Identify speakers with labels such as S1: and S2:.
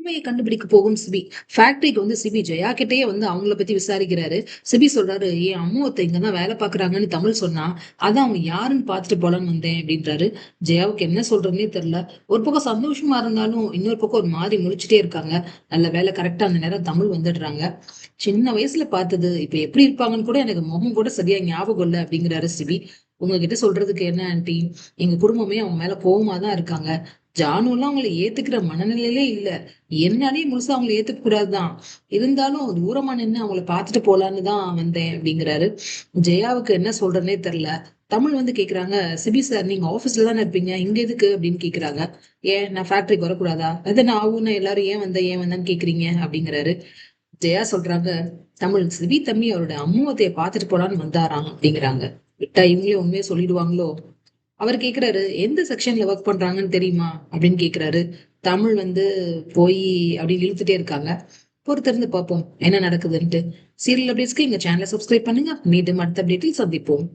S1: உண்மையை கண்டுபிடிக்க போகும் சிபி. ஃபேக்டரிக்கு சிபி ஜெயா கிட்டயே அவங்கள பத்தி விசாரிக்கிறாரு. சிபி சொல்றாரு, என் அம்முவத்த இங்கதான் வேலை பாக்குறாங்கன்னு தமிழ் சொன்னா, அதான் அவங்க யாருன்னு பாத்துட்டு போலான்னு வந்தேன் அப்படின்றாரு. ஜெயாவுக்கு என்ன சொல்றதுன்னே தெரியல. ஒரு பக்கம் சந்தோஷமா இருந்தாலும், இன்னொரு பக்கம் ஒரு மாதிரி முழிச்சுட்டே இருக்காங்க. நல்ல வேலை கரெக்டா அந்த நேரம் தமிழ் வந்துடுறாங்க. சின்ன வயசுல பார்த்தது, இப்ப எப்படி இருப்பாங்கன்னு கூட எனக்கு முகம் கூட சரியா ஞாபகம் இல்ல அப்படிங்கிறாரு சிபி. உங்ககிட்ட சொல்றதுக்கு என்ன ஆன்ட்டி, எங்க குடும்பமே அவங்க மேல கோவமா தான் இருக்காங்க. ஜானுலாம் அவங்கள ஏத்துக்கிற மனநிலையிலே இல்ல. என்னாலயும் முழுசா அவங்கள ஏத்துக்க கூடாதுதான். இருந்தாலும் தூரமா நின்னு அவங்கள பாத்துட்டு போலான்னு தான் வந்தேன் அப்படிங்கிறாரு. ஜெயாவுக்கு என்ன சொல்றதுன்னே தெரியல. தமிழ் கேக்குறாங்க, சிபி சார் நீங்க ஆபீஸ்ல தானே இருப்பீங்க, இங்க எதுக்கு அப்படின்னு கேக்குறாங்க. ஏன் நான் ஃபேக்டரிக்கு வரக்கூடாதா? அது நான் ஆகும்னா எல்லாரும் ஏன் வந்தான்னு கேக்குறீங்க அப்படிங்கிறாரு. ஜெயா சொல்றாங்க, தமிழ் சிபி தம்பி அவரோட அம்முவத்தைய பாத்துட்டு போலான்னு வந்தாராம் அப்படிங்கிறாங்க. விட்டா இவங்களே உண்மையை சொல்லிடுவாங்களோ? அவர் கேக்குறாரு, எந்த செக்ஷன்ல ஒர்க் பண்றாங்கன்னு தெரியுமா அப்படின்னு கேக்குறாரு. தமிழ் போய் அப்படின்னு இழுத்துட்டே இருக்காங்க. பொறுத்திருந்து பார்ப்போம் என்ன நடக்குதுன்ட்டு. சீரியல் அப்டேட்ஸ்க்கு எங்க சேனலை சப்ஸ்கிரைப் பண்ணுங்க. மீண்டும் அடுத்த அப்டேட்டில் சந்திப்போம்.